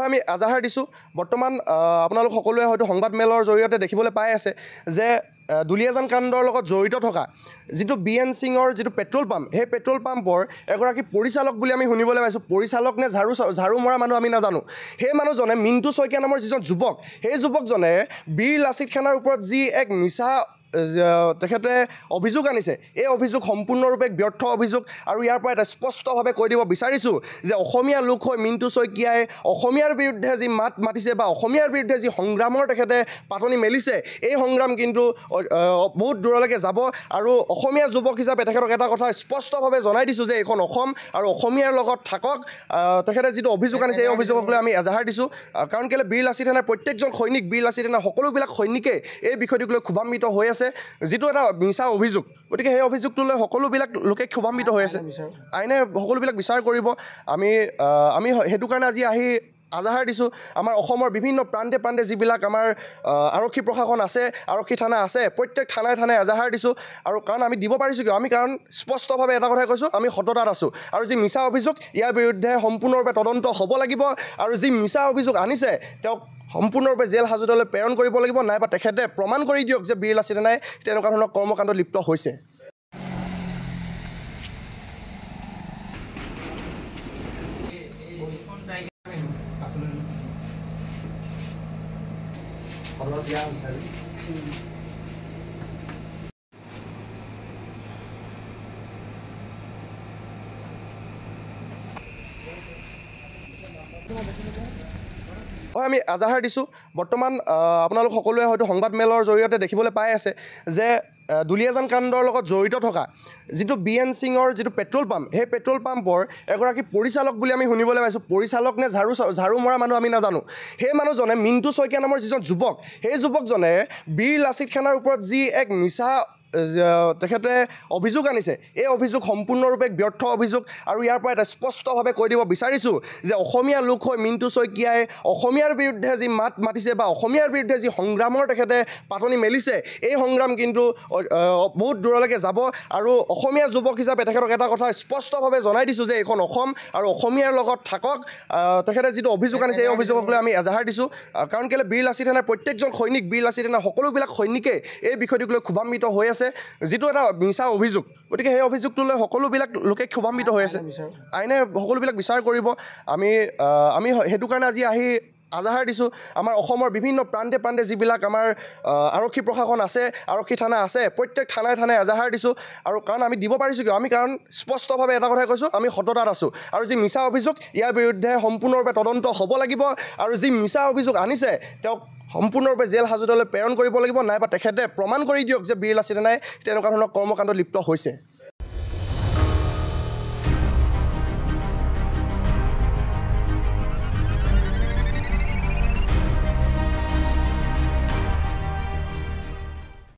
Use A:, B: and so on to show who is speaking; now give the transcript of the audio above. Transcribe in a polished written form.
A: আমি আজাহাৰ দিছোঁ বৰ্তমান আপোনালোক সকলোৱে হয়তো সংবাদ মেলৰ জৰিয়তে দেখিবলৈ পাই আছে যে দুলীয়াজান কাণ্ডৰ লগত জড়িত থকা যিটো BN সিঙৰ যিটো পেট্ৰল পাম্প সেই পেট্ৰল পাম্পৰ এগৰাকী পৰিচালক বুলি আমি শুনিবলৈ পাইছোঁ পৰিচালক নে ঝাৰু মৰা মানুহ আমি নাজানো সেই মানুহজনে মিণ্টু শইকীয়া নামৰ যিজন যুৱক সেই যুৱকজনে বীৰ লাচিত খানাৰ ওপৰত যি এক মিছা তেখেতে অভিযোগ আনিছে এই অভিযোগ সম্পূৰ্ণৰূপে ব্যৰ্থ অভিযোগ আৰু ইয়াৰ পৰা এটা স্পষ্টভাৱে কৈ দিব বিচাৰিছোঁ যে অসমীয়া লোক হৈ মিণ্টু শইকীয়াই অসমীয়াৰ বিৰুদ্ধে যি মাত মাতিছে বা অসমীয়াৰ বিৰুদ্ধে যি সংগ্ৰামৰ তেখেতে পাতনি মেলিছে এই সংগ্ৰাম কিন্তু বহুত দূৰলৈকে যাব আৰু অসমীয়া যুৱক হিচাপে তেখেতক এটা কথা স্পষ্টভাৱে জনাই দিছোঁ যে এইখন অসম আৰু অসমীয়াৰ লগত থাকক তেখেতে যিটো অভিযোগ আনিছে এই অভিযোগক লৈ আমি এজাহাৰ দিছোঁ কাৰণ কেলৈ বীৰ লাচিত সেনাৰ প্ৰত্যেকজন সৈনিক বীৰ লাচিত সেনাৰ সকলোবিলাক সৈনিকে এই বিষয়টোক লৈ ক্ষোভান্বিত হৈ আছে যিটো এটা মিছা অভিযোগ গতিকে সেই অভিযোগটোলৈ সকলোবিলাক লোকে ক্ষোভান্বিত হৈ আছে আইনে সকলোবিলাক বিচাৰ কৰিব আমি সেইটো কাৰণে আজি আহি আজাহাৰ দিছোঁ আমাৰ অসমৰ বিভিন্ন প্ৰান্তে প্ৰান্তে যিবিলাক আমাৰ আৰক্ষী প্ৰশাসন আছে আৰক্ষী থানা আছে প্ৰত্যেক থানাই থানাই আজাহাৰ দিছোঁ আৰু কাৰণ আমি দিব পাৰিছোঁ কিয় আমি কাৰণ স্পষ্টভাৱে এটা কথাই কৈছোঁ আমি সততাত আছোঁ আৰু যি মিছা অভিযোগ ইয়াৰ বিৰুদ্ধে সম্পূৰ্ণৰূপে তদন্ত হ'ব লাগিব আৰু যি মিছা অভিযোগ আনিছে তেওঁক সম্পূৰ্ণৰূপে জেল হাজতলৈ প্ৰেৰণ কৰিব লাগিব নাইবা তেখেতে প্ৰমাণ কৰি দিয়ক যে বীৰ লাচিত সেনাই তেনেকুৱা ধৰণৰ কৰ্মকাণ্ড লিপ্ত হৈছে আমি আজাহাৰ দিছোঁ বৰ্তমান আপোনালোক সকলোৱে হয়তো সংবাদ মেলৰ জৰিয়তে দেখিবলৈ পাই আছে যে দুলীয়াজান কাণ্ডৰ লগত জড়িত থকা যিটো BN সিঙৰ যিটো পেট্ৰল পাম্প সেই পেট্ৰল পাম্পৰ এগৰাকী পৰিচালক বুলি আমি শুনিবলৈ পাইছোঁ পৰিচালক নে ঝাৰু মৰা মানুহ আমি নাজানো সেই মানুহজনে মিণ্টু শইকীয়া নামৰ যিজন যুৱক সেই যুৱকজনে বীৰ লাচিত খানাৰ ওপৰত যি এক মিছা তেখেতে অভিযোগ আনিছে এই অভিযোগ সম্পূৰ্ণৰূপে ব্যৰ্থ অভিযোগ আৰু ইয়াৰ পৰা এটা স্পষ্টভাৱে কৈ দিব বিচাৰিছোঁ যে অসমীয়া লোক হৈ মিণ্টু শইকীয়াই অসমীয়াৰ বিৰুদ্ধে যি মাত মাতিছে বা অসমীয়াৰ বিৰুদ্ধে যি সংগ্ৰামৰ তেখেতে পাতনি মেলিছে এই সংগ্ৰাম কিন্তু বহুত দূৰলৈকে যাব আৰু অসমীয়া যুৱক হিচাপে তেখেতক এটা কথা স্পষ্টভাৱে জনাই দিছোঁ যে এইখন অসম আৰু অসমীয়াৰ লগত থাকক তেখেতে যিটো অভিযোগ আনিছে এই অভিযোগক লৈ আমি এজাহাৰ দিছোঁ কাৰণ কেলৈ বীৰ লাচিত সেনাৰ প্ৰত্যেকজন সৈনিক বীৰ লাচিত সেনাৰ সকলোবিলাক সৈনিকে এই বিষয়টোক লৈ ক্ষোভান্বিত হৈ আছে যিটো এটা মিছা অভিযোগ গতিকে সেই অভিযোগটোলৈ সকলোবিলাক লোকে ক্ষোভান্বিত হৈ আছে আইনে সকলোবিলাক বিচাৰ কৰিব আমি সেইটো কাৰণে আজি আহি আজাহাৰ দিছোঁ আমাৰ অসমৰ বিভিন্ন প্ৰান্তে প্ৰান্তে যিবিলাক আমাৰ আৰক্ষী প্ৰশাসন আছে আৰক্ষী থানা আছে প্ৰত্যেক থানাই থানাই আজাহাৰ দিছোঁ আৰু কাৰণ আমি দিব পাৰিছোঁ কিয় আমি কাৰণ স্পষ্টভাৱে এটা কথাই কৈছোঁ আমি সততাত আছোঁ আৰু যি মিছা অভিযোগ ইয়াৰ বিৰুদ্ধে সম্পূৰ্ণৰূপে তদন্ত হ'ব লাগিব আৰু যি মিছা অভিযোগ আনিছে তেওঁক সম্পূৰ্ণৰূপে জেল হাজতলৈ প্ৰেৰণ কৰিব লাগিব নাইবা তেখেতে প্ৰমাণ কৰি দিয়ক যে বীৰ লাচিত সেনাই তেনেকুৱা ধৰণৰ কৰ্মকাণ্ড লিপ্ত হৈছে